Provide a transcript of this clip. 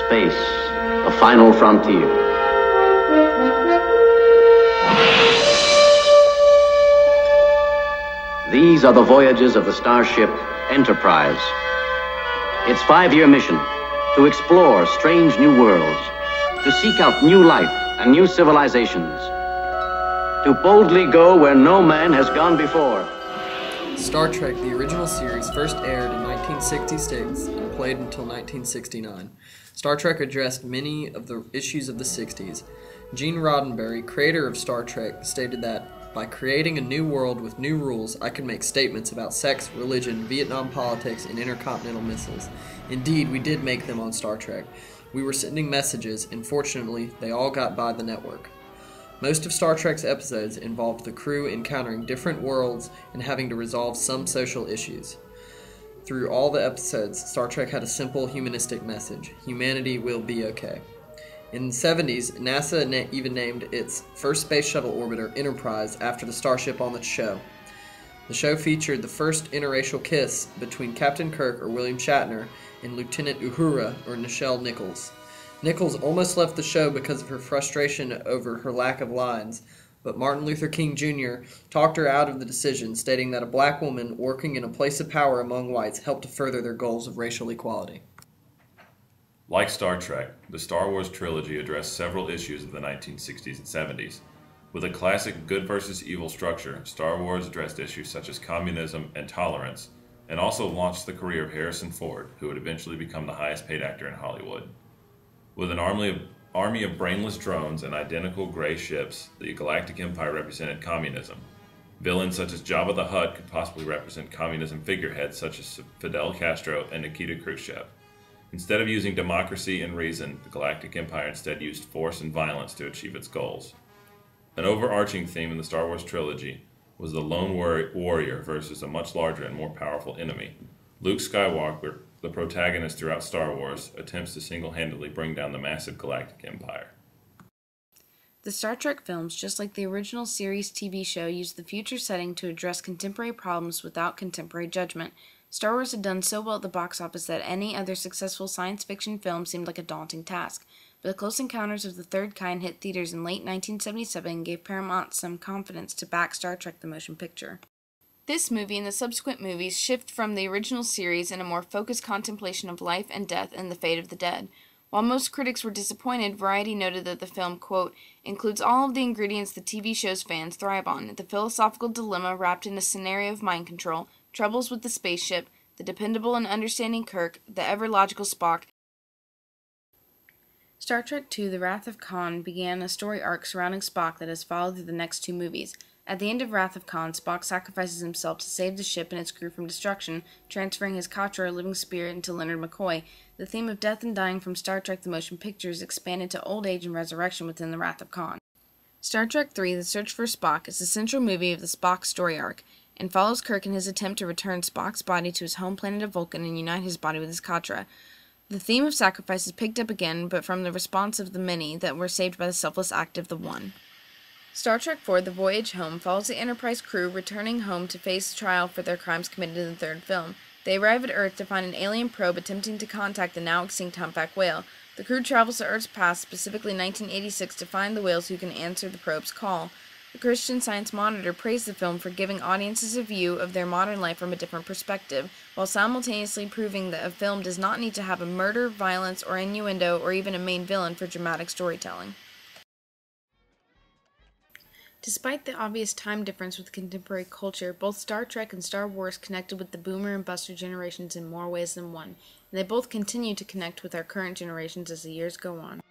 Space, the final frontier. These are the voyages of the starship Enterprise. Its 5-year mission, to explore strange new worlds, to seek out new life and new civilizations, to boldly go where no man has gone before. Star Trek, the original series, first aired in 1966 and played until 1969. Star Trek addressed many of the issues of the 60s. Gene Roddenberry, creator of Star Trek, stated that, "By creating a new world with new rules, I could make statements about sex, religion, Vietnam politics, and intercontinental missiles. Indeed, we did make them on Star Trek. We were sending messages, and fortunately, they all got by the network." Most of Star Trek's episodes involved the crew encountering different worlds and having to resolve some social issues. Through all the episodes, Star Trek had a simple humanistic message: humanity will be okay. In the 70s, NASA even named its first space shuttle orbiter Enterprise after the starship on the show. The show featured the first interracial kiss between Captain Kirk or William Shatner and Lieutenant Uhura or Nichelle Nichols. Nichols almost left the show because of her frustration over her lack of lines, but Martin Luther King Jr. talked her out of the decision, stating that a black woman working in a place of power among whites helped to further their goals of racial equality. Like Star Trek, the Star Wars trilogy addressed several issues of the 1960s and 70s. With a classic good versus evil structure, Star Wars addressed issues such as communism and tolerance, and also launched the career of Harrison Ford, who would eventually become the highest paid actor in Hollywood. With an army of brainless drones and identical gray ships, the Galactic Empire represented communism. Villains such as Jabba the Hutt could possibly represent communism figureheads such as Fidel Castro and Nikita Khrushchev. Instead of using democracy and reason, the Galactic Empire instead used force and violence to achieve its goals. An overarching theme in the Star Wars trilogy was the lone warrior versus a much larger and more powerful enemy. Luke Skywalker, the protagonist throughout Star Wars, attempts to single-handedly bring down the massive Galactic Empire. The Star Trek films, just like the original series TV show, used the future setting to address contemporary problems without contemporary judgment. Star Wars had done so well at the box office that any other successful science fiction film seemed like a daunting task. But The Close Encounters of the Third Kind hit theaters in late 1977 and gave Paramount some confidence to back Star Trek the motion picture. This movie and the subsequent movies shift from the original series in a more focused contemplation of life and death and the fate of the dead. While most critics were disappointed, Variety noted that the film, quote, includes all of the ingredients the TV show's fans thrive on: the philosophical dilemma wrapped in a scenario of mind control, troubles with the spaceship, the dependable and understanding Kirk, the ever-logical Spock. Star Trek II: The Wrath of Khan began a story arc surrounding Spock that has followed through the next two movies. At the end of Wrath of Khan, Spock sacrifices himself to save the ship and its crew from destruction, transferring his Katra living spirit into Leonard McCoy. The theme of death and dying from Star Trek the Motion Pictures expanded to old age and resurrection within the Wrath of Khan. Star Trek III: The Search for Spock is the central movie of the Spock story arc, and follows Kirk in his attempt to return Spock's body to his home planet of Vulcan and unite his body with his Katra. The theme of sacrifice is picked up again, but from the response of the many that were saved by the selfless act of the one. Star Trek IV: The Voyage Home follows the Enterprise crew returning home to face trial for their crimes committed in the third film. They arrive at Earth to find an alien probe attempting to contact the now extinct humpback whale. The crew travels to Earth's past, specifically 1986, to find the whales who can answer the probe's call. The Christian Science Monitor praised the film for giving audiences a view of their modern life from a different perspective, while simultaneously proving that a film does not need to have a murder, violence, or innuendo, or even a main villain for dramatic storytelling. Despite the obvious time difference with contemporary culture, both Star Trek and Star Wars connected with the Boomer and Buster generations in more ways than one, and they both continue to connect with our current generations as the years go on.